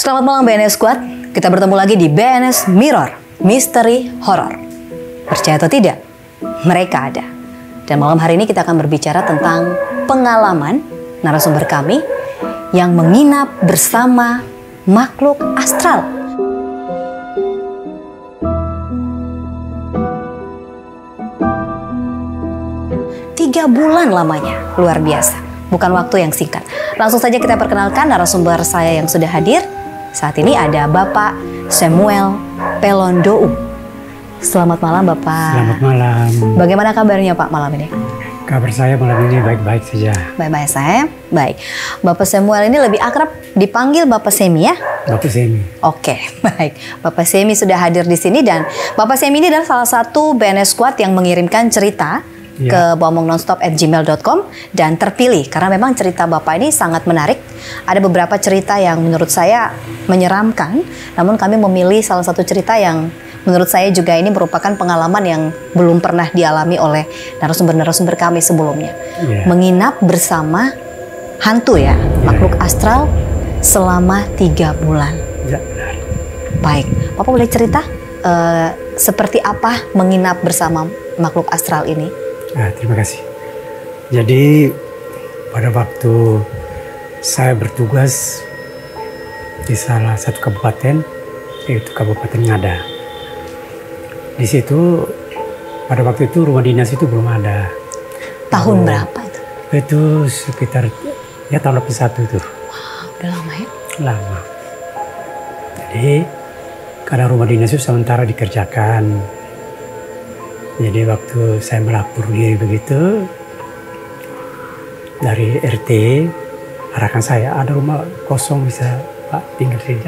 Selamat malam BNS Squad, kita bertemu lagi di BNS Mirror, Misteri Horor. Percaya atau tidak, mereka ada. Dan malam hari ini kita akan berbicara tentang pengalaman narasumber kami yang menginap bersama makhluk astral. Tiga bulan lamanya, luar biasa. Bukan waktu yang singkat. Langsung saja kita perkenalkan narasumber saya yang sudah hadir. Saat ini ada Bapak Samuel Pelondou. Selamat malam Bapak. Selamat malam. Bagaimana kabarnya Pak malam ini? Kabar saya malam ini baik-baik saja. Baik-baik saya. Baik. Bapak Samuel ini lebih akrab dipanggil Bapak Semi ya? Bapak Semi. Oke, baik. Bapak Semi sudah hadir di sini dan Bapak Semi ini adalah salah satu BNS Squad yang mengirimkan cerita ke bohongnonstop@gmail.com dan terpilih karena memang cerita Bapak ini sangat menarik. Ada beberapa cerita yang menurut saya menyeramkan, namun kami memilih salah satu cerita yang menurut saya juga ini merupakan pengalaman yang belum pernah dialami oleh narasumber-narasumber kami sebelumnya. Menginap bersama hantu ya, makhluk astral selama 3 bulan. Ya, benar. Baik, Bapak boleh cerita seperti apa menginap bersama makhluk astral ini? Terima kasih. Jadi pada waktu saya bertugas di salah satu kabupaten, yaitu Kabupaten Ngada. Di situ pada waktu itu rumah dinas itu belum ada. Tahun berapa itu? Itu sekitar ya tahun 81 itu. Wow, udah lama ya? Lama. Jadi karena rumah dinas itu sementara dikerjakan. Jadi waktu saya melapor diri begitu, dari RT arahkan saya, ada rumah kosong bisa Pak tinggal di sini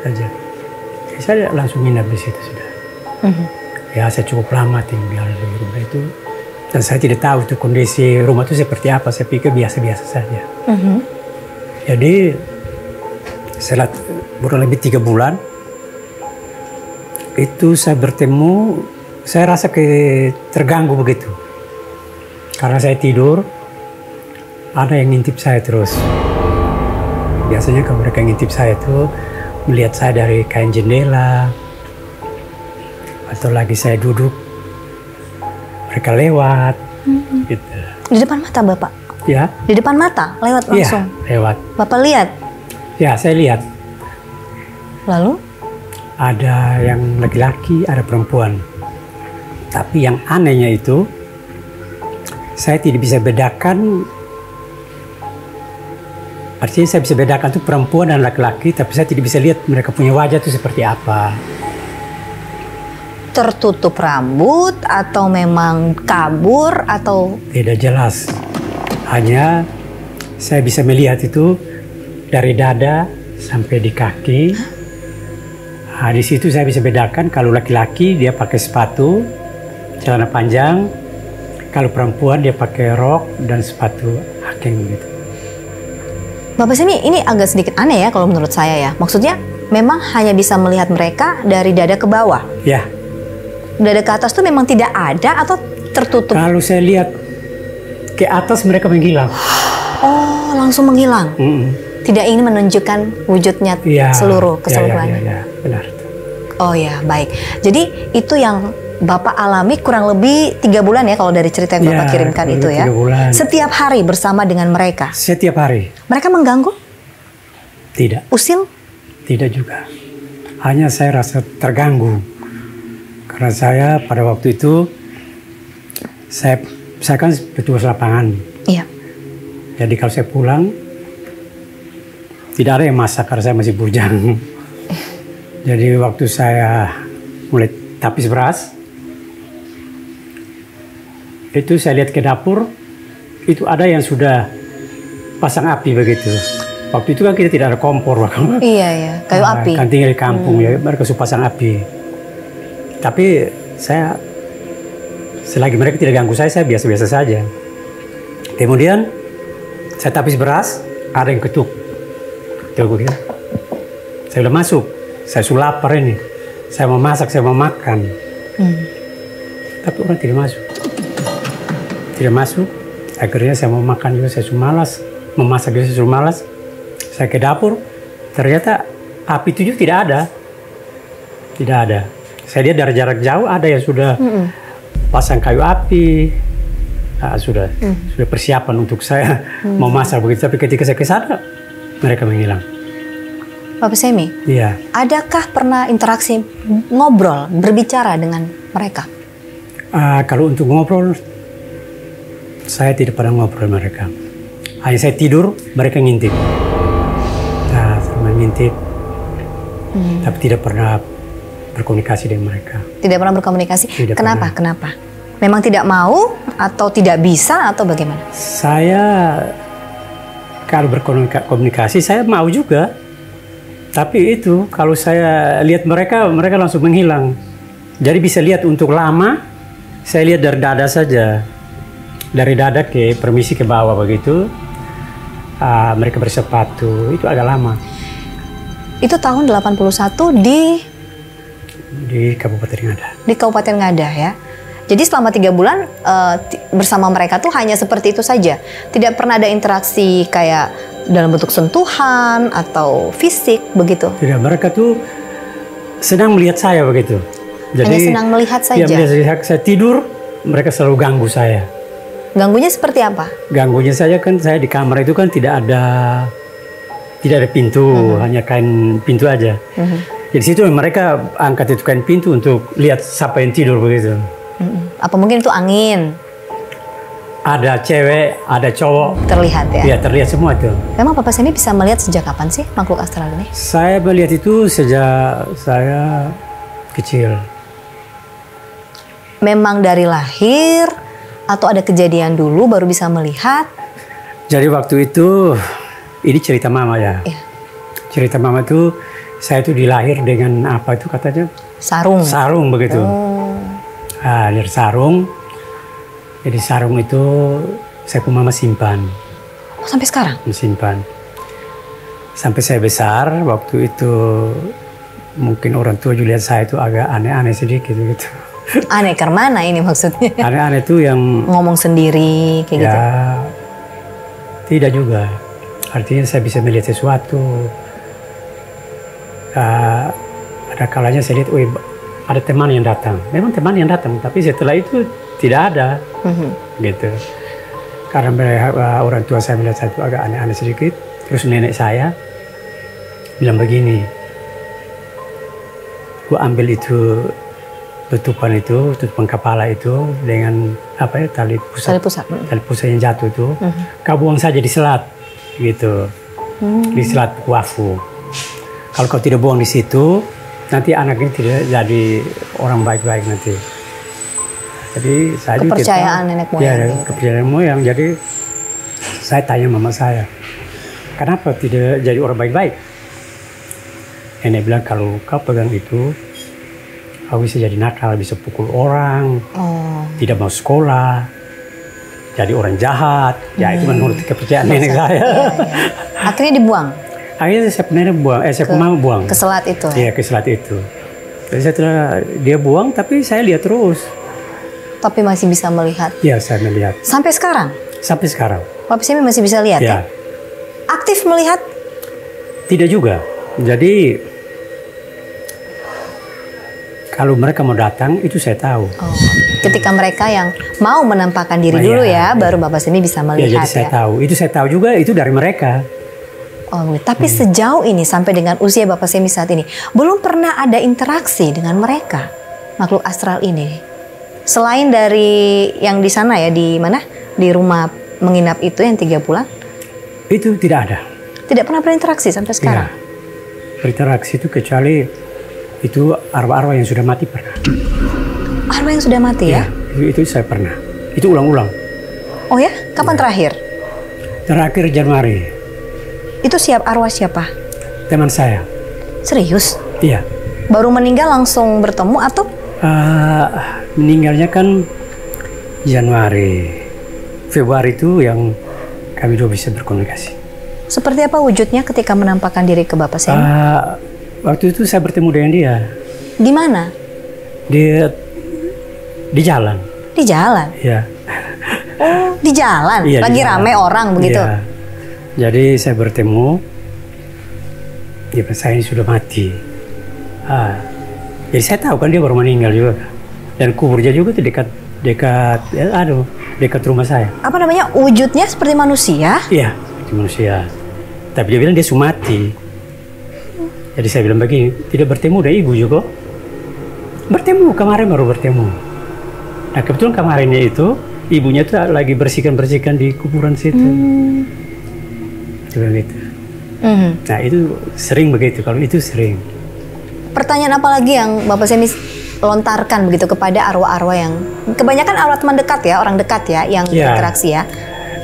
aja. Saya langsung nginap di situ sudah. Ya saya cukup lama tinggal di rumah itu. Dan saya tidak tahu tuh kondisi rumah itu seperti apa, saya pikir biasa-biasa saja. Jadi setelah kurang lebih 3 bulan, itu saya bertemu, saya rasa terganggu begitu. Karena saya tidur, ada yang ngintip saya terus. Biasanya kalau mereka ngintip saya itu, melihat saya dari kain jendela, atau lagi saya duduk, mereka lewat. Gitu. Di depan mata Bapak? Ya. Di depan mata? Lewat langsung? Ya, lewat. Bapak lihat? Ya, saya lihat. Lalu? Ada yang laki-laki, ada perempuan. Tapi yang anehnya itu, saya tidak bisa bedakan. Artinya saya bisa bedakan itu perempuan dan laki-laki, tapi saya tidak bisa lihat mereka punya wajah itu seperti apa. Tertutup rambut atau memang kabur atau? Tidak jelas. Hanya saya bisa melihat itu dari dada sampai di kaki. Nah, di situ saya bisa bedakan kalau laki-laki dia pakai sepatu, celana panjang, kalau perempuan dia pakai rok dan sepatu hiking gitu. Bapak Semi, ini agak sedikit aneh ya kalau menurut saya ya. Maksudnya memang hanya bisa melihat mereka dari dada ke bawah. Ya. Dada ke atas tuh memang tidak ada atau tertutup? Kalau saya lihat ke atas mereka menghilang. Oh, langsung menghilang. Tidak ingin menunjukkan wujudnya keseluruhannya. Ya, benar. Oh ya, baik. Jadi itu yang Bapak alami kurang lebih 3 bulan ya kalau dari cerita yang Bapak kirimkan itu ya. 3 bulan. Setiap hari bersama dengan mereka. Setiap hari. Mereka mengganggu? Tidak. Usil? Tidak juga. Hanya saya rasa terganggu. Karena saya pada waktu itu saya kan petugas lapangan. Iya. Jadi kalau saya pulang tidak ada yang masak karena saya masih bujang. Jadi waktu saya mulai tapis beras, itu saya lihat ke dapur, itu ada yang sudah pasang api begitu. Waktu itu kan kita tidak ada kompor. Iya, kayu api. Kan tinggal di kampung ya, mereka sudah pasang api. Tapi saya, selagi mereka tidak ganggu saya biasa-biasa saja. Kemudian saya tapis beras, ada yang ketuk. Saya udah masuk, saya sudah lapar ini, saya mau masak, saya mau makan. Tapi orang tidak masuk. Akhirnya saya mau makan juga, saya sudah malas, memasak juga saya sudah malas. Saya ke dapur, ternyata api itu juga tidak ada. Tidak ada. Saya lihat dari jarak jauh ada yang sudah pasang kayu api. Nah, sudah persiapan untuk saya mau masak begitu. Tapi ketika saya ke sana, mereka menghilang. Bapak Semi, Iya. adakah pernah interaksi ngobrol, berbicara dengan mereka? Kalau untuk ngobrol, saya tidak pernah ngobrol dengan mereka. Hanya saya tidur, mereka ngintip. Nah, sama ngintip. Tapi tidak pernah berkomunikasi dengan mereka. Tidak pernah berkomunikasi. Tidak Kenapa? pernah. Kenapa? Memang tidak mau atau tidak bisa atau bagaimana? Saya kalau berkomunikasi saya mau juga. Tapi itu kalau saya lihat mereka langsung menghilang. Jadi bisa lihat untuk lama, saya lihat dari dada saja. Dari dada ke permisi ke bawah begitu. Mereka bersepatu, itu agak lama. Itu tahun 81 Di Kabupaten Ngada. di Kabupaten Ngada ya. Jadi selama 3 bulan bersama mereka tuh hanya seperti itu saja. Tidak pernah ada interaksi kayak dalam bentuk sentuhan atau fisik begitu. Tidak, mereka tuh senang melihat saya begitu. Jadi, hanya senang melihat saja. Ya, melihat saya tidur, mereka selalu ganggu saya. Ganggunya seperti apa? Ganggunya saya kan, saya di kamar itu kan tidak ada pintu, hanya kain pintu aja. Jadi situ mereka angkat itu kain pintu untuk lihat siapa yang tidur begitu. Apa mungkin itu angin? Ada cewek, ada cowok. Terlihat ya? Ya, terlihat semua itu. Memang Bapak Semi bisa melihat sejak kapan sih makhluk astral ini? Saya melihat itu sejak saya kecil. Memang dari lahir atau ada kejadian dulu baru bisa melihat? Jadi waktu itu, ini cerita mama ya. Iya. Cerita mama itu, saya itu dilahir dengan apa itu katanya? Sarung. Sarung begitu. Oh. Dari sarung. Jadi sarung itu saya pun mama simpan. Oh, sampai sekarang? Simpan. Sampai saya besar, waktu itu mungkin orang tua juga lihat saya itu agak aneh-aneh sedikit gitu. Aneh ke mana ini maksudnya? Aneh-aneh itu yang Ngomong sendiri kayak ya gitu? tidak juga. Artinya saya bisa melihat sesuatu. Ada kalanya saya lihat, ada teman yang datang. Memang teman yang datang, tapi setelah itu tidak ada, gitu. Karena orang tua saya melihat saya itu agak aneh-aneh sedikit. Terus nenek saya bilang begini, gua ambil itu tutupan kepala itu dengan apa ya tali pusat yang jatuh itu, kau buang saja di selat, gitu, di selat Wafu. Kalau kau tidak buang di situ, nanti anak ini tidak jadi orang baik-baik nanti. Jadi saya kepercayaan nenek moyang. Ya, kepercayaan nenek moyang. Jadi saya tanya mama saya, kenapa tidak jadi orang baik-baik? Nenek bilang kalau kau pegang itu, kau bisa jadi nakal, bisa pukul orang, tidak mau sekolah, jadi orang jahat. Ya itu menurut kepercayaan nenek saya. Ya. Akhirnya dibuang. Akhirnya saya nenek buang, saya mama buang. Ke selat itu. Iya, ke selat itu. Jadi setelah dia buang, tapi saya lihat terus. Tapi masih bisa melihat. Iya, saya melihat. Sampai sekarang? Sampai sekarang. Bapak Semi masih bisa lihat ya? Aktif melihat? Tidak juga. Jadi kalau mereka mau datang, itu saya tahu. Oh, ketika mereka yang mau menampakkan diri dulu ya, baru Bapak Semi bisa melihat ya. Jadi saya tahu. Itu saya tahu juga, itu dari mereka. Oh, tapi sejauh ini sampai dengan usia Bapak Semi saat ini, belum pernah ada interaksi dengan mereka, makhluk astral ini. Selain dari yang di sana ya, di mana? Di rumah menginap itu yang 3 bulan? Itu tidak ada. Tidak pernah berinteraksi sampai sekarang? Ya. Berinteraksi itu kecuali itu arwah-arwah yang sudah mati pernah. Arwah yang sudah mati ya? Itu saya pernah. Itu ulang-ulang. Oh ya? Kapan terakhir? Terakhir Januari. Itu arwah siapa? Teman saya. Serius? Iya. Baru meninggal langsung bertemu atau? Meninggalnya kan Januari. Februari itu yang kami dua bisa berkomunikasi. Seperti apa wujudnya ketika menampakkan diri ke Bapak Semi? Waktu itu saya bertemu dengan dia. Di mana? Di jalan. Di jalan? Iya. Oh, di jalan? Iya, lagi rame orang begitu? Iya. Jadi saya bertemu. Dia bilang, saya ini sudah mati. Jadi saya tahu kan dia baru meninggal juga. Dan kuburnya juga tuh dekat rumah saya. Apa namanya, wujudnya seperti manusia? Iya, seperti manusia. Tapi dia bilang dia sudah mati. Jadi saya bilang begini, tidak bertemu dengan ibu juga. Bertemu, kemarin baru bertemu. Nah kebetulan kemarinnya itu, ibunya tuh lagi bersihkan-bersihkan di kuburan situ. Itu begitu. Nah itu sering begitu, kalau itu sering. Pertanyaan apa lagi yang Bapak Semi lontarkan begitu kepada arwah-arwah yang kebanyakan arwah teman dekat ya, orang dekat ya yang berinteraksi ya?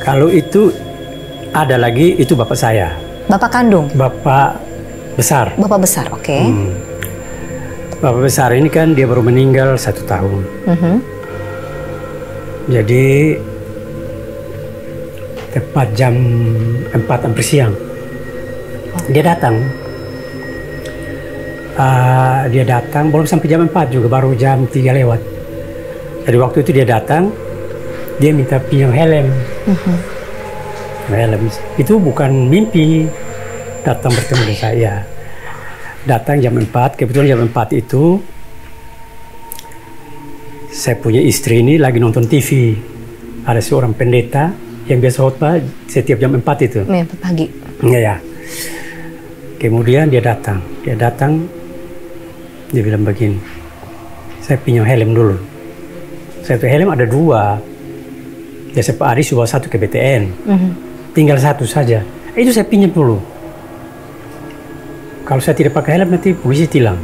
Kalau itu ada lagi, itu bapak saya. Bapak kandung? Bapak besar. Bapak besar, oke. Bapak besar ini kan dia baru meninggal 1 tahun. Jadi tepat jam 4 hampir siang dia datang. Dia datang belum sampai jam 4 juga, baru jam 3 lewat. Jadi waktu itu dia datang, dia minta pinjam helm. Helm itu bukan mimpi, datang bertemu dengan saya. Datang jam 4, kebetulan jam 4 itu saya punya istri ini lagi nonton TV. Ada seorang pendeta yang biasa khotbah setiap jam 4 itu. Ya, pagi. Ya. Kemudian dia datang, dia bilang begini, saya pinjam helm dulu. Saya tuh helm ada 2. Ya Pak Aris bawa 1 ke BTN, tinggal 1 saja. Itu saya pinjam dulu. Kalau saya tidak pakai helm nanti polisi tilang.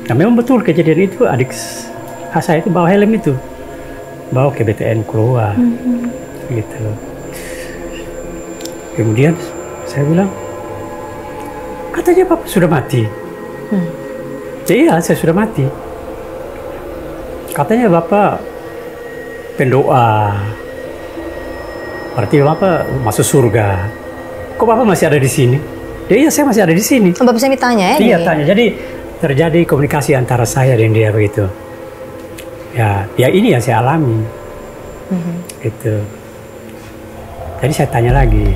Nah memang betul kejadian itu, adik saya itu bawa helm itu, bawa ke BTN keluar, gitu. Kemudian saya bilang, katanya Bapak sudah mati. Iya, saya sudah mati. Katanya Bapak pendoa, berarti Bapak masuk surga. Kok Bapak masih ada di sini? Iya, saya masih ada di sini. Bapak bisa ditanya ya? Iya, tanya. Jadi terjadi komunikasi antara saya dan dia begitu. Ya ini yang saya alami. Gitu. Jadi saya tanya lagi,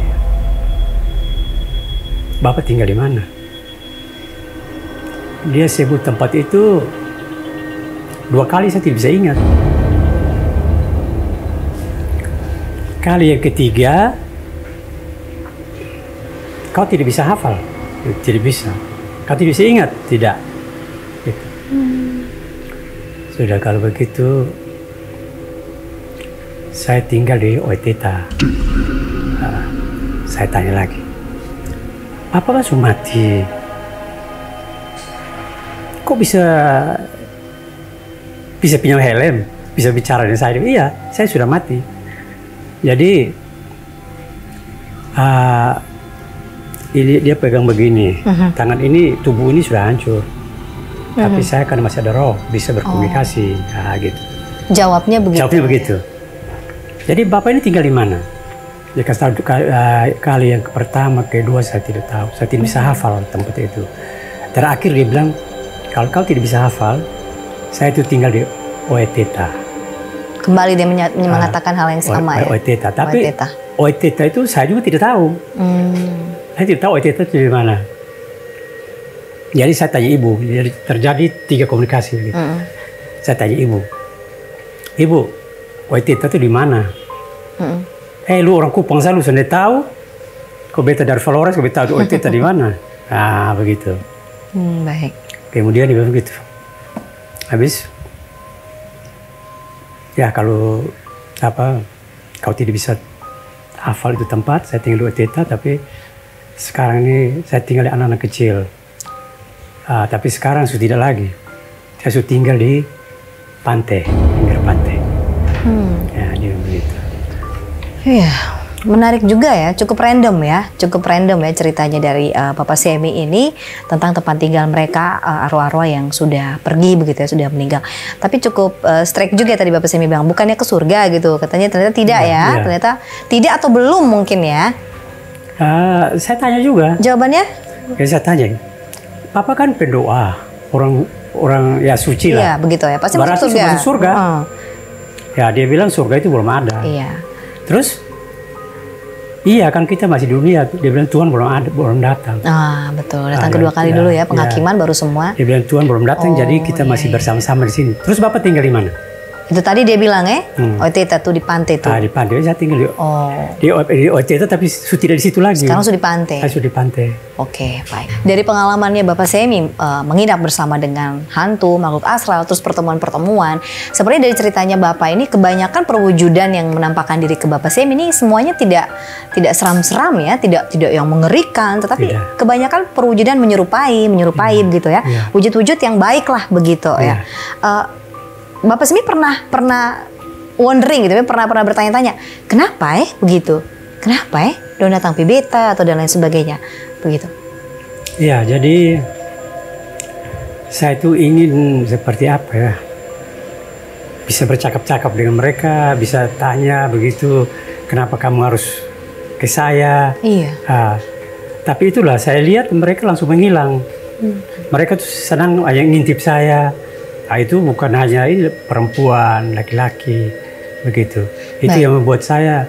Bapak tinggal di mana? Dia sebut tempat itu 2 kali, saya tidak bisa ingat. Kali yang ketiga, kau tidak bisa hafal, tidak bisa. Kau tidak bisa ingat, tidak. Gitu. Sudah kalau begitu, saya tinggal di Oeteta. Saya tanya lagi, Bapak sudah mati? Kok bisa pinjam helm, bisa bicara dengan saya? Iya, saya sudah mati. Jadi ini dia pegang begini, tangan ini, tubuh ini sudah hancur, tapi saya karena masih ada roh, bisa berkomunikasi, gitu. Jawabnya begitu. Jawabnya begitu. Jadi Bapak ini tinggal di mana? Dia kasih tahu kali yang pertama, kedua saya tidak tahu, saya tidak bisa hafal tempat itu. Terakhir dia bilang, kalau kau tidak bisa hafal, saya itu tinggal di Oeteta. Kembali dia mengatakan hal yang sama ya? Oeteta. Tapi Oeteta itu saya juga tidak tahu. Saya tidak tahu Oeteta itu di mana. Jadi saya tanya ibu, jadi terjadi 3 komunikasi. Gitu. Saya tanya ibu, Oeteta itu di mana? Lu orang Kupang selalu sudah tahu. Kau beta dari Flores, kau beta tahu Oeteta di mana? Begitu. Baik. Kemudian dia bilang begitu. Habis, ya kalau kau tidak bisa hafal itu tempat, saya tinggal di Oeteta, tapi sekarang ini saya tinggal di anak-anak kecil. Tapi sekarang sudah tidak lagi. Saya sudah tinggal di pantai, pinggir pantai. Ya, dia begitu. Iya, menarik juga ya, cukup random ya ceritanya dari Bapak Semi ini tentang tempat tinggal mereka, arwah-arwah yang sudah pergi begitu ya, sudah meninggal. Tapi cukup strike juga tadi Bapak Semi bilang, bukannya ke surga gitu, katanya ternyata tidak ya, ternyata tidak atau belum mungkin ya. Saya tanya juga. Jawabannya? Saya tanya, Papa kan pendoa, orang ya suci lah. Iya, begitu ya, pasti masuk surga. Masuk surga. Ya dia bilang surga itu belum ada. Iya. Terus Iya kan kita masih dunia. Dia bilang Tuhan belum datang. Ah betul, datang kedua kali dulu ya, penghakiman baru semua. Dia bilang Tuhan belum datang, jadi kita masih bersama-sama di sini. Terus Bapak tinggal di mana? Itu tadi dia bilang OTT tuh di pantai tuh. Di pantai, saya tinggal di OTT tapi tidak di situ lagi. Sekarang sudah di pantai. Saya sudah di pantai. Oke, baik. Dari pengalamannya Bapak Semi menginap bersama dengan hantu, makhluk astral, terus pertemuan-pertemuan. Sebenarnya dari ceritanya Bapak ini kebanyakan perwujudan yang menampakkan diri ke Bapak Semi ini semuanya tidak seram-seram ya, tidak yang mengerikan, tetapi kebanyakan perwujudan menyerupai begitu ya. Wujud-wujud yang baik lah begitu ya. Bapak Semi pernah wondering gitu ya, pernah bertanya-tanya, kenapa begitu? Kenapa Dona Tang Pibeta atau dan lain sebagainya begitu? Ya, jadi saya tuh ingin seperti apa ya? Bisa bercakap-cakap dengan mereka, bisa tanya begitu, kenapa kamu harus ke saya? Iya. Tapi itulah saya lihat mereka langsung menghilang. Mereka tuh senang yang ngintip saya. Itu bukan hanya perempuan, laki-laki, begitu. Itu yang membuat saya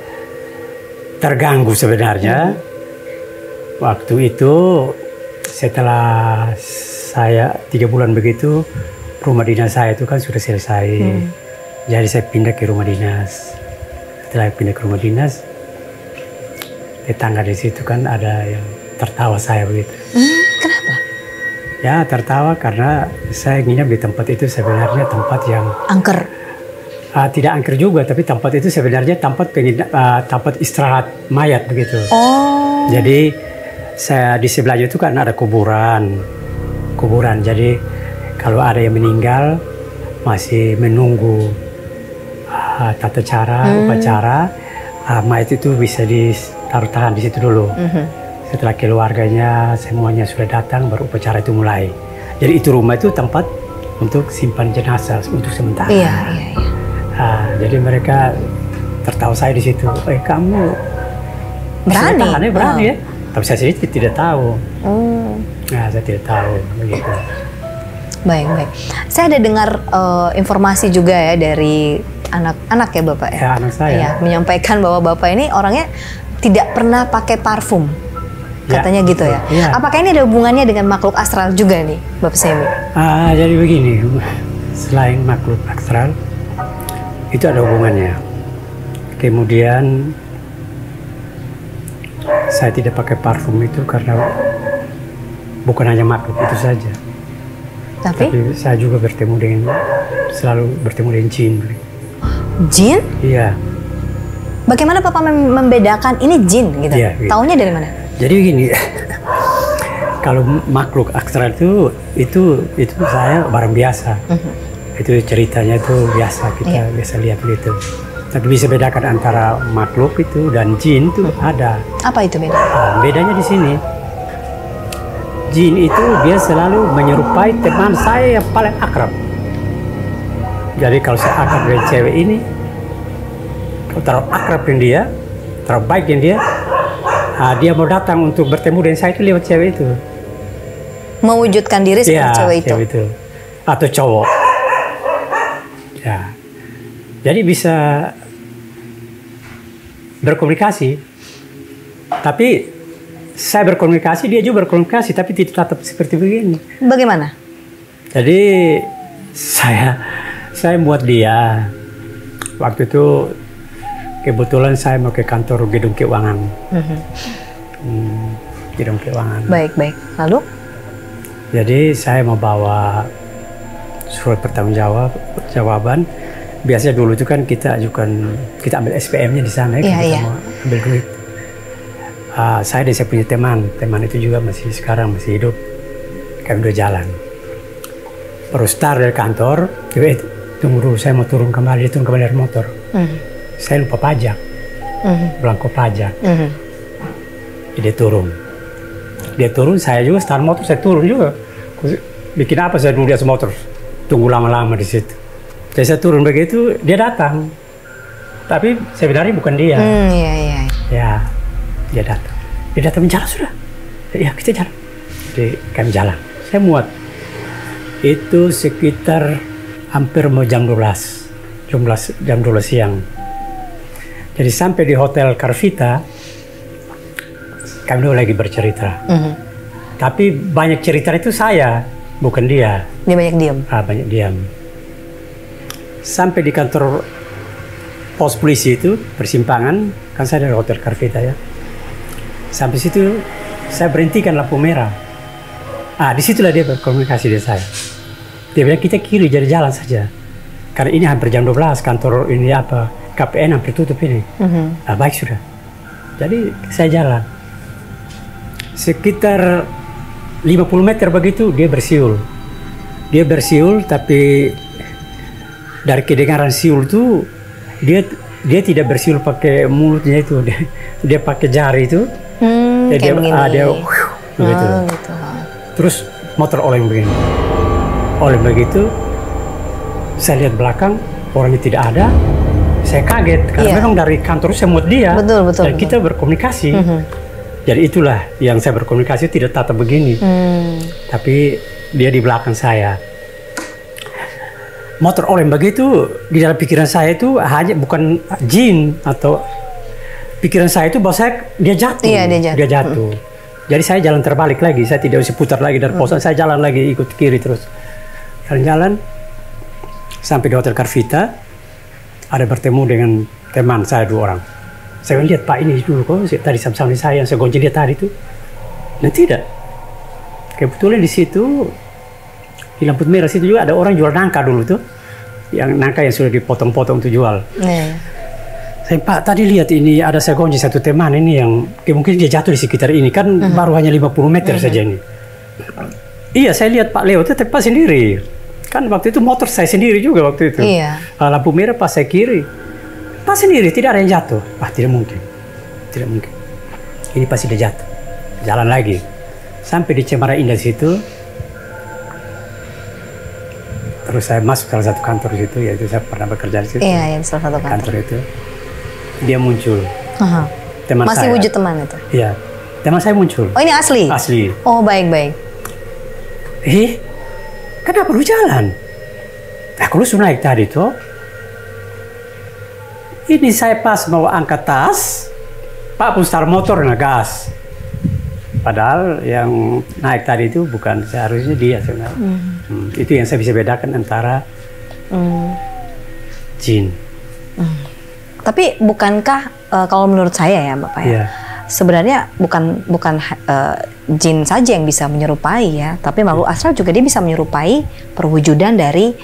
terganggu sebenarnya. Waktu itu setelah saya 3 bulan begitu, rumah dinas saya itu kan sudah selesai. Jadi saya pindah ke rumah dinas. Setelah pindah ke rumah dinas, tetangga di situ kan ada yang tertawa saya begitu. Kenapa? Ya tertawa karena saya nginap di tempat itu sebenarnya tempat yang angker. Tidak angker juga, tapi tempat itu sebenarnya tempat istirahat mayat begitu. Oh. Jadi saya di sebelahnya itu kan ada kuburan. Jadi kalau ada yang meninggal masih menunggu tata cara upacara, mayat itu bisa ditaruh tangan di situ dulu. Setelah keluarganya semuanya sudah datang, baru upacara itu mulai. Jadi itu rumah itu tempat untuk simpan jenazah untuk sementara. Iya. Jadi mereka tertawa saya di situ. Kamu berani ya? Tapi saya sendiri tidak tahu. Saya tidak tahu begitu. Baik. Saya ada dengar informasi juga ya dari anak ya Bapak ya. Ya, anak saya. Ya, menyampaikan bahwa Bapak ini orangnya tidak pernah pakai parfum. Katanya gitu ya. Apakah ini ada hubungannya dengan makhluk astral juga nih, Bapak Semi? Jadi begini, selain makhluk astral, itu ada hubungannya. Kemudian, saya tidak pakai parfum itu karena bukan hanya makhluk itu saja. Tapi saya juga selalu bertemu dengan jin. Jin? Iya. Bagaimana Bapak membedakan ini jin gitu? Taunya dari mana? Jadi begini, kalau makhluk astral itu saya barang biasa. Itu ceritanya itu biasa, kita biasa lihat gitu. Tapi bisa bedakan antara makhluk itu dan jin itu ada. Apa itu beda? Bedanya di sini. Jin itu dia selalu menyerupai teman saya yang paling akrab. Jadi kalau saya akrab dengan cewek ini, kalau terlalu akrab dengan dia, terlalu baik dengan dia, dia mau datang untuk bertemu dengan saya itu lewat cewek itu. Mewujudkan diri seperti cewek itu? Atau cowok. Ya. Jadi bisa berkomunikasi. Tapi saya berkomunikasi, dia juga berkomunikasi, tapi tidak tetap seperti begini. Bagaimana? Jadi saya buat dia. Waktu itu kebetulan saya mau ke kantor gedung keuangan. Gedung keuangan. Baik. Lalu? Jadi saya mau bawa surat pertanggungjawaban. Biasanya dulu itu kan kita ambil SPM-nya di sana, kita mau ambil duit. Saya dan saya punya teman itu juga sekarang masih hidup. Kami udah jalan. Baru start dari kantor, tunggu dulu, saya mau turun kembali dari motor. Saya lupa pajak, belangko pajak. Dia turun, saya juga start motor, saya turun juga. Bikin apa saya dulu di atas motor, tunggu lama-lama di situ. Jadi saya turun begitu, dia datang. Tapi sebenarnya bukan dia. Ya, dia datang. Dia datang menjalan sudah. Ya kita jalan. Jadi kami jalan. Saya muat. Itu sekitar hampir mau jam 12 siang. Jadi sampai di Hotel Carvita, kami dulu lagi bercerita. Tapi banyak cerita itu saya, bukan dia. Dia banyak diam. Banyak diam. Sampai di kantor pos polisi itu, persimpangan, kan saya dari Hotel Carvita ya. Sampai situ, saya berhentikan lampu merah. Disitulah dia berkomunikasi dengan saya. Dia bilang, kita kiri, jadi jalan saja. Karena ini hampir jam 12, kantor ini KPN hampir tutup ini. Baik sudah. Jadi saya jalan. Sekitar 50 meter begitu, dia bersiul. Dia bersiul, tapi dari kedengaran siul itu, dia tidak bersiul pakai mulutnya itu. Dia pakai jari itu. Dia begitu. Gitu. Terus motor oleng begini. Oleng begitu, saya lihat belakang, orangnya tidak ada. Saya kaget, karena memang dari kantor saya muat dia. Betul. Dan kita berkomunikasi. Jadi itulah yang saya berkomunikasi, tidak tatap begini. Tapi dia di belakang saya. Motor oleng begitu, di dalam pikiran saya itu hanya bukan jin, atau pikiran saya itu bahwa dia jatuh. Iya, dia jatuh. Jadi saya jalan terbalik lagi, saya tidak usah putar lagi dari posan, saya jalan lagi, ikut kiri terus. Jalan-jalan, sampai di Hotel Carvita, ada bertemu dengan teman saya 2 orang. Saya lihat, Pak ini dulu kok, tadi sama-sama saya yang saya gonceng dia tadi itu. Dan tidak. Kebetulan di situ, di lampu merah situ juga ada orang jual nangka dulu tuh. Yang nangka yang sudah dipotong-potong untuk jual. Saya, Pak, tadi lihat ini ada saya gonceng satu teman ini yang mungkin dia jatuh di sekitar ini. Kan baru hanya 50 meter saja ini. Iya, saya lihat Pak Leo itu Pak sendiri. Kan waktu itu motor saya sendiri juga waktu itu. Iya. Lampu merah pas saya kiri. Pak sendiri, tidak ada yang jatuh. Tidak mungkin. Tidak mungkin. Ini pasti dia jatuh. Jalan lagi. Sampai di Cemara Indah situ. Terus saya masuk salah satu kantor situ, yaitu saya pernah bekerja di situ. Iya, yang salah satu kantor itu. Dia muncul. Teman masih saya. Wujud teman itu? Iya. Teman saya muncul. Oh, ini asli? Asli. Oh, baik-baik. Kenapa lu jalan? Aku lu suruh naik tadi tuh. Ini saya pas mau angkat tas, Pak pun start motor ngegas. Padahal yang naik tadi itu bukan seharusnya dia sebenarnya. Itu yang saya bisa bedakan antara jin. Tapi bukankah kalau menurut saya ya Bapak ya, sebenarnya bukan jin saja yang bisa menyerupai ya, tapi makhluk astral juga dia bisa menyerupai perwujudan dari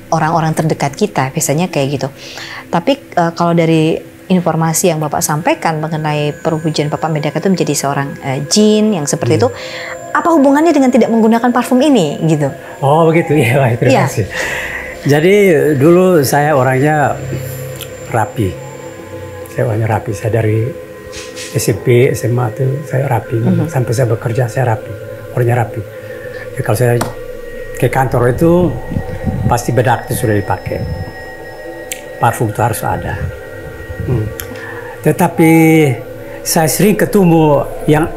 orang-orang terdekat kita, biasanya kayak gitu. Tapi kalau dari informasi yang Bapak sampaikan mengenai perwujudan Bapak Medaka itu menjadi seorang jin yang seperti itu, apa hubungannya dengan tidak menggunakan parfum ini gitu? Oh begitu, iya, terima kasih. Jadi dulu saya orangnya rapi. Saya orangnya rapi, saya dari SMP, SMA itu saya rapi. Sampai saya bekerja saya rapi, orangnya rapi. Jadi kalau saya ke kantor itu pasti bedak itu sudah dipakai. Parfum itu harus ada. Tetapi saya sering ketemu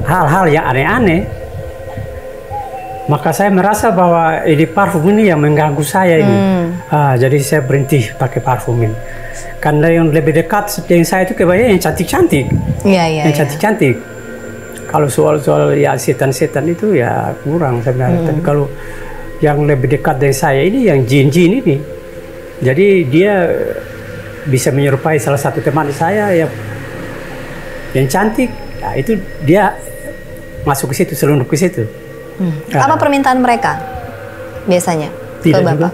hal-hal yang aneh-aneh. Maka saya merasa bahwa ini parfum ini yang mengganggu saya ini. Jadi saya berhenti pakai parfum ini. Karena yang lebih dekat dengan saya itu kebanyakan yang cantik-cantik. Yang cantik-cantik. Kalau soal-soal ya setan-setan itu ya kurang sebenarnya. Tapi kalau yang lebih dekat dari saya ini yang jin-jin ini. Jadi dia bisa menyerupai salah satu teman saya yang cantik. Ya, itu dia masuk ke situ, selundup ke situ. Apa permintaan mereka biasanya ke Bapak?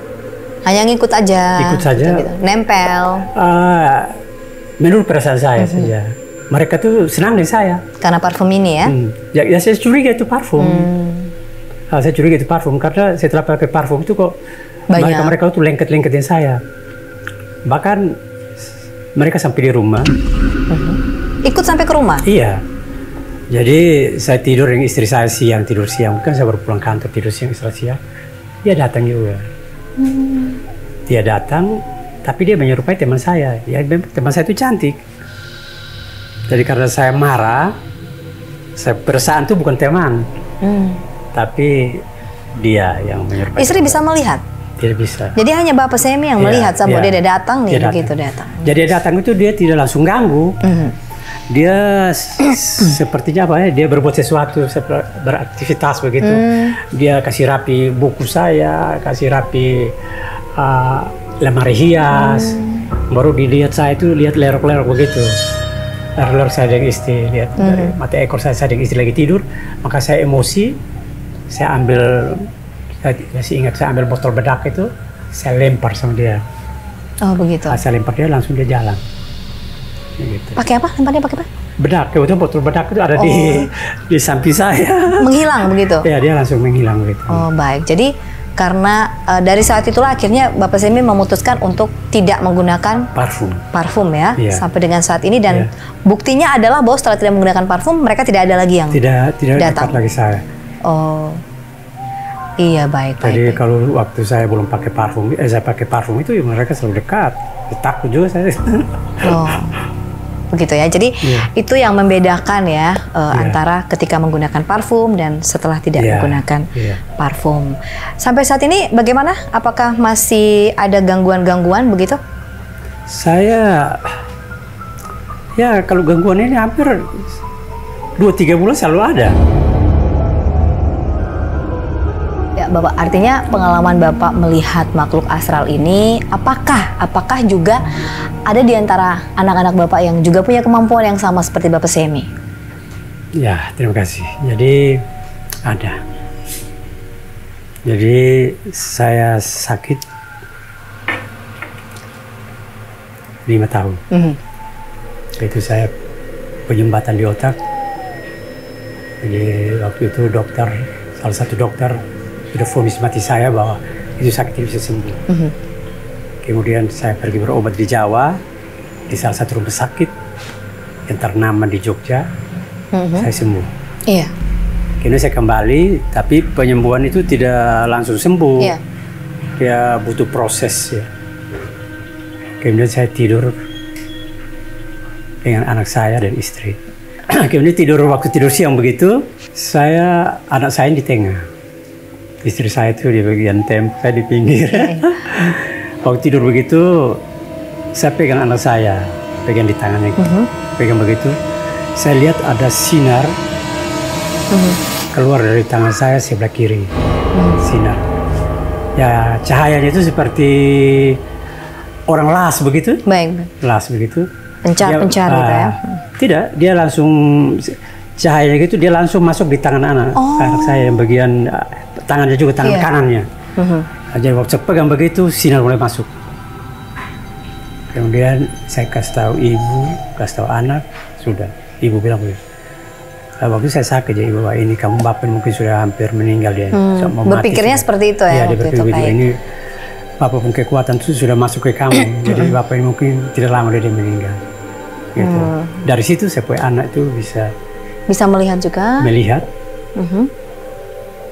Hanya ngikut aja. Ikut saja. Gitu. Nempel. Menurut perasaan saya saja. Mereka tuh senang dengan saya. Karena parfum ini ya? Ya saya curiga itu parfum. Saya curiga itu parfum karena setelah pakai parfum itu kok mereka tuh lengket-lengket dengan saya. Bahkan mereka sampai di rumah. Ikut sampai ke rumah? Iya. Jadi saya tidur dengan istri saya siang, tidur siang. Kan saya baru pulang kantor, tidur siang, istri siang. Dia datang juga. Dia datang, tapi dia menyerupai teman saya. Ya, teman saya itu cantik. Jadi karena saya marah, saya perasaan itu bukan teman. Tapi dia yang menyerupai. Istri bisa melihat? Tidak bisa. Jadi hanya Bapak Semi yang melihat, sampai dia datang nih, begitu datang. Jadi dia datang itu dia tidak langsung ganggu. Dia sepertinya apa ya? Dia berbuat sesuatu, beraktivitas begitu. Dia kasih rapi buku saya, kasih rapi lemari hias. Baru dilihat saya itu lihat lerok-lerok begitu. Lerok saya dan istri lihat mata ekor saya dan istri lagi tidur. Maka saya emosi, saya ambil, saya masih ingat saya ambil botol bedak itu, saya lempar sama dia. Oh begitu. Saya lempar dia langsung dia jalan. Gitu. Pakai apa? Lemparnya pakai apa? Bedak, kebetulan botol bedak itu ada di samping saya. Menghilang begitu? Ya, dia langsung menghilang gitu. Oh baik, jadi karena dari saat itulah akhirnya Bapak Semi memutuskan untuk tidak menggunakan parfum ya, sampai dengan saat ini, dan buktinya adalah bahwa setelah tidak menggunakan parfum mereka tidak ada lagi yang tidak datang lagi saya. Oh iya, baik. Jadi kalau waktu saya belum pakai parfum, saya pakai parfum itu mereka selalu dekat. Takut juga saya. Oh begitu ya, jadi itu yang membedakan ya antara ketika menggunakan parfum dan setelah tidak menggunakan parfum. Sampai saat ini bagaimana? Apakah masih ada gangguan-gangguan begitu? Saya ya kalau gangguan ini hampir 2-3 bulan selalu ada. Ya Bapak, artinya pengalaman Bapak melihat makhluk astral ini, apakah juga ada di antara anak-anak Bapak yang juga punya kemampuan yang sama seperti Bapak Semi? Ya, terima kasih. Jadi ada. Jadi saya sakit 5 tahun. Itu saya penyumbatan di otak. Jadi waktu itu salah satu dokter sudah vonis mati saya bahwa itu sakit bisa sembuh. Kemudian saya pergi berobat di Jawa, di salah satu rumah sakit yang ternama di Jogja. Saya sembuh. Iya. Kemudian saya kembali, tapi penyembuhan itu tidak langsung sembuh. Iya. Dia butuh proses ya. Kemudian saya tidur dengan anak saya dan istri. Kemudian waktu tidur siang begitu, anak saya di tengah. Istri saya itu di bagian saya di pinggir. Waktu tidur begitu, saya pegang anak saya, pegang di tangannya, pegang begitu. Saya lihat ada sinar keluar dari tangan saya sebelah kiri, sinar. Ya cahayanya itu seperti orang las begitu. Baik. Las begitu. Pencar gitu ya? Tidak, dia langsung cahayanya gitu, dia langsung masuk di tangan anak saya yang bagian tangannya juga, tangan kanannya. Jadi waktu saya pegang begitu, sinar mulai masuk. Kemudian saya kasih tahu ibu, kasih tahu anak, sudah. Ibu bilang begitu. Waktu saya sakit, jadi ibu, ini kamu bapak mungkin sudah hampir meninggal dia. Berpikirnya seperti itu ya? Iya, dia berpikir begitu. Ini bapak pun kekuatan itu sudah masuk ke kamu. Jadi bapak ini mungkin tidak lama dia meninggal. Gitu. Dari situ saya punya anak itu bisa melihat juga. Melihat.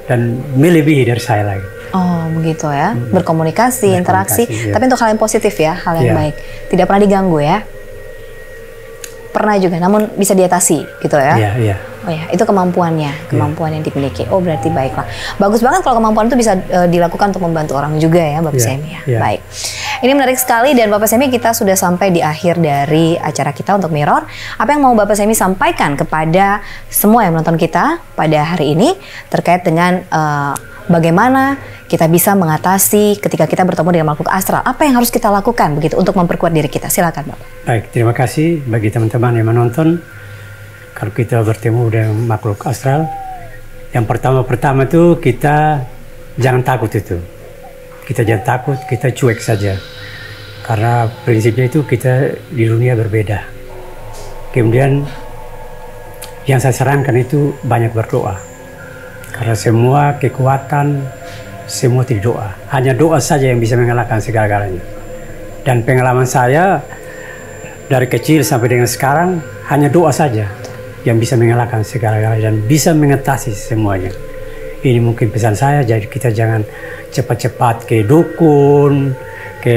Dan melebihi dari saya lagi. Oh begitu ya, berkomunikasi, interaksi, tapi untuk hal yang positif ya, hal yang baik, tidak pernah diganggu ya. Pernah juga, namun bisa diatasi gitu ya. Iya. Oh ya, itu kemampuannya, kemampuan yang dimiliki. Oh berarti baiklah, bagus banget kalau kemampuan itu bisa dilakukan untuk membantu orang juga ya, Bapak Semi ya. Baik, ini menarik sekali, dan Bapak Semi kita sudah sampai di akhir dari acara kita untuk Mirror. Apa yang mau Bapak Semi sampaikan kepada semua yang menonton kita pada hari ini terkait dengan bagaimana kita bisa mengatasi ketika kita bertemu dengan makhluk astral? Apa yang harus kita lakukan begitu untuk memperkuat diri kita? Silakan Bapak. Baik, terima kasih bagi teman-teman yang menonton. Kalau kita bertemu dengan makhluk astral, yang pertama itu kita jangan takut itu. Kita jangan takut, kita cuek saja. Karena prinsipnya itu kita di dunia berbeda. Kemudian yang saya sarankan itu banyak berdoa. Karena semua kekuatan, semua tidak doa. Hanya doa saja yang bisa mengalahkan segala-galanya. Dan pengalaman saya dari kecil sampai dengan sekarang, hanya doa saja yang bisa mengalahkan segala-galanya dan bisa mengatasi semuanya. Ini mungkin pesan saya, jadi kita jangan cepat-cepat ke dukun, ke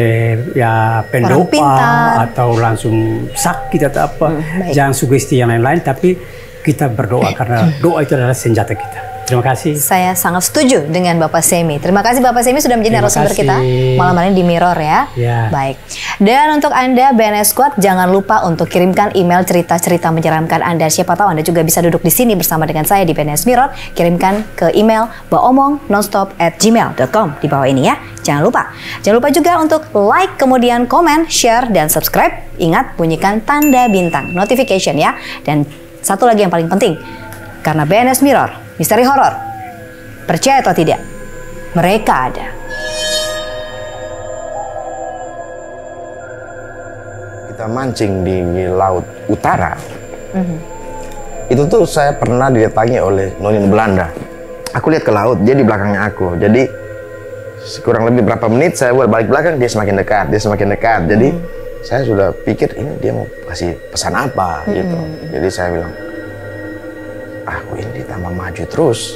pendoa atau langsung sakit atau apa. Jangan sugesti yang lain-lain, tapi kita berdoa karena doa itu adalah senjata kita. Terima kasih. Saya sangat setuju dengan Bapak Semi. Terima kasih Bapak Semi sudah menjadi narasumber kita malam hari ini di Mirror ya. Baik. Dan untuk Anda BNS Squad, jangan lupa untuk kirimkan email cerita-cerita menyeramkan Anda. Siapa tahu Anda juga bisa duduk di sini bersama dengan saya di BNS Mirror. Kirimkan ke email baomongnonstop@gmail.com di bawah ini ya. Jangan lupa. Jangan lupa juga untuk like, kemudian komen, share, dan subscribe. Ingat, bunyikan tanda bintang, notification ya. Dan satu lagi yang paling penting, karena BNS Mirror, misteri horor, percaya atau tidak, mereka ada. Kita mancing di laut utara. Itu tuh saya pernah didatangi oleh noni Belanda. Aku lihat ke laut, dia di belakangnya aku. Jadi kurang lebih berapa menit saya balik belakang, dia semakin dekat, Jadi saya sudah pikir ini dia mau kasih pesan apa gitu. Jadi saya bilang, aku ini ditambah maju terus.